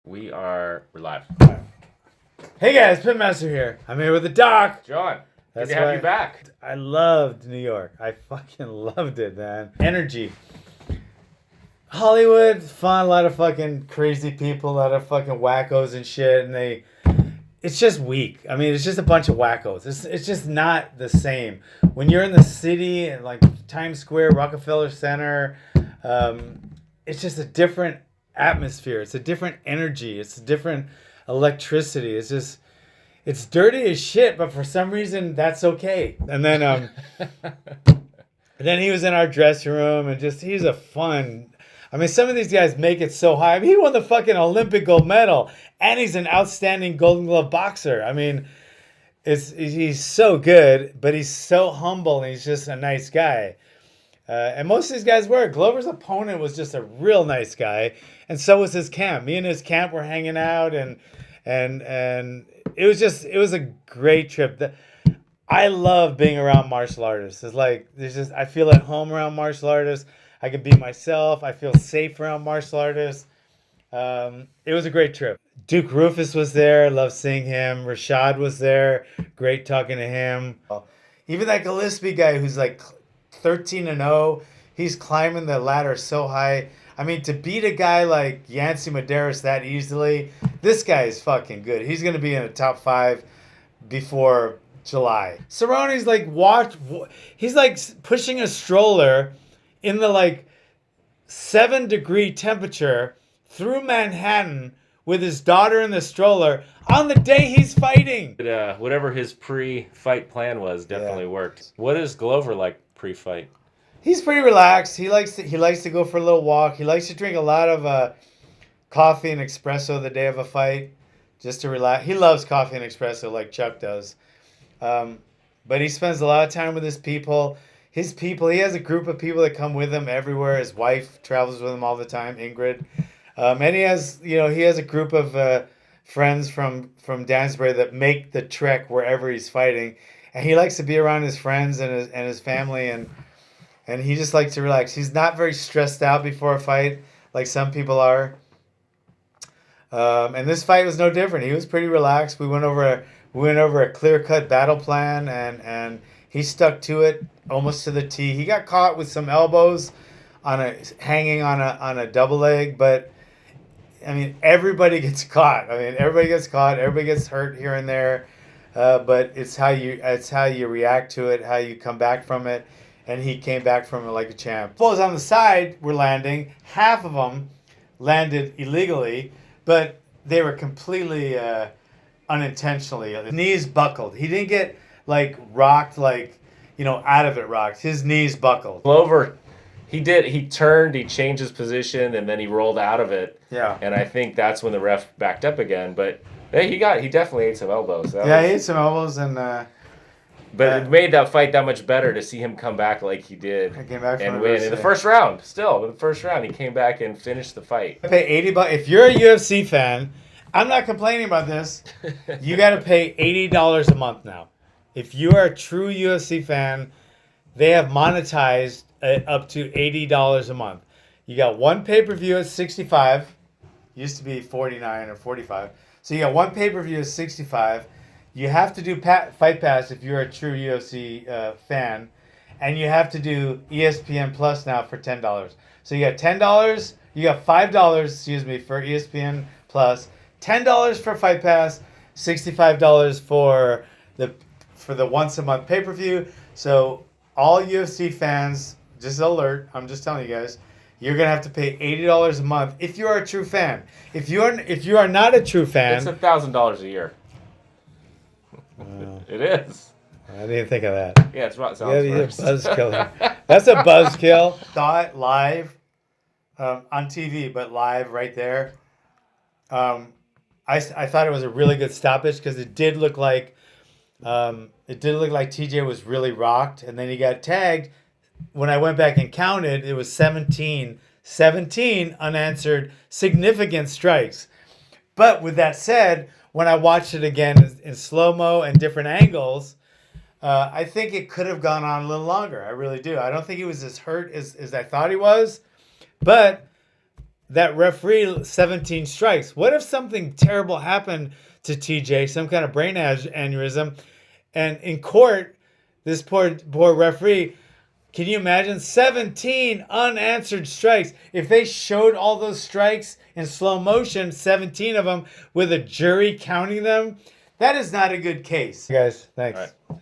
We're live. Hey guys, Pitmaster here. I'm here with the doc. John, That's good to have you back. I loved New York. I fucking loved it, man. Energy. Hollywood, fun, a lot of fucking crazy people, a lot of fucking wackos and shit, and it's just weak. I mean, it's just a bunch of wackos. It's just not the same. When you're in the city and like Times Square, Rockefeller Center, it's just a different atmosphere. It's a different energy. It's a different electricity. It's dirty as shit, but for some reason that's okay. And then then he was in our dressing room and he's a fun. I mean, some of these guys make it so high. I mean, he won the fucking Olympic gold medal, and he's an outstanding Golden Glove boxer. I mean, he's so good, but he's so humble, and he's just a nice guy. And most of these guys were. Glover's opponent was just a real nice guy, and so was his camp. Me and his camp were hanging out, and it was a great trip. I love being around martial artists. It's like I feel at home around martial artists. I can be myself. I feel safe around martial artists. It was a great trip. Duke Rufus was there. Loved seeing him. Rashad was there. Great talking to him. Even that Gillespie guy who's like 13-0. He's climbing the ladder so high. I mean, to beat a guy like Yancy Medeiros that easily, this guy is fucking good. He's going to be in the top 5 before July. Cerrone's like, he's like pushing a stroller in the like 7-degree temperature through Manhattan with his daughter in the stroller on the day he's fighting. Whatever his pre-fight plan was definitely worked. What is Glover like pre-fight? He's pretty relaxed. He likes to go for a little walk. He likes to drink a lot of coffee and espresso the day of a fight, just to relax. He loves coffee and espresso like Chuck does. But he spends a lot of time with his people. He has a group of people that come with him everywhere. His wife travels with him all the time, Ingrid. And he has a group of friends from Dansbury that make the trek wherever he's fighting. And he likes to be around his friends and his family, and he just likes to relax. He's not very stressed out before a fight like some people are. And this fight was no different. He was pretty relaxed. We went over a clear-cut battle plan, and he stuck to it almost to the T. He got caught with some elbows hanging on a double leg, but I mean, everybody gets caught. Everybody gets hurt here and there. But it's how you react to it, how you come back from it, and he came back from it like a champ. Those on the side were landing. Half of them landed illegally, but they were completely unintentionally. His knees buckled. He didn't get like rocked, out of it rocked. His knees buckled. Glover, he turned, he changed his position, and then he rolled out of it. Yeah. And I think that's when the ref backed up again, but hey, he definitely ate some elbows. He ate some elbows, and but it made that fight that much better to see him come back like he did. I came back and win in the first round. Still, in the first round, he came back and finished the fight. I pay $80. If you're a UFC fan, I'm not complaining about this. You got to pay $80 a month now. If you are a true UFC fan, they have monetized up to $80 a month. You got one pay-per-view at $65. Used to be $49 or $45. So you got one pay-per-view at $65. You have to do Fight Pass if you're a true UFC fan. And you have to do ESPN Plus now for $10. So you got $10. You got $5, for ESPN Plus. $10 for Fight Pass. $65 for the once-a-month pay-per-view. So all UFC fans, just alert, I'm just telling you guys, you're going to have to pay $80 a month if you are a true fan. If you are not a true fan... It's $1,000 a year. It is. I didn't think of that. Yeah, it's right. Buzzkill. That's a buzzkill. Saw it live on TV, but live right there. I thought it was a really good stoppage because it did look like TJ was really rocked, and then he got tagged. When I went back and counted, it was 17 unanswered significant strikes. But with that said, when I watched it again in slow-mo and different angles, I think it could have gone on a little longer. I really do. I don't think he was as hurt as I thought he was. But that referee 17 strikes. What if something terrible happened to TJ, some kind of brain aneurysm, and in court, this poor referee, can you imagine 17 unanswered strikes? If they showed all those strikes in slow motion, 17 of them, with a jury counting them, that is not a good case. Guys, thanks. All right.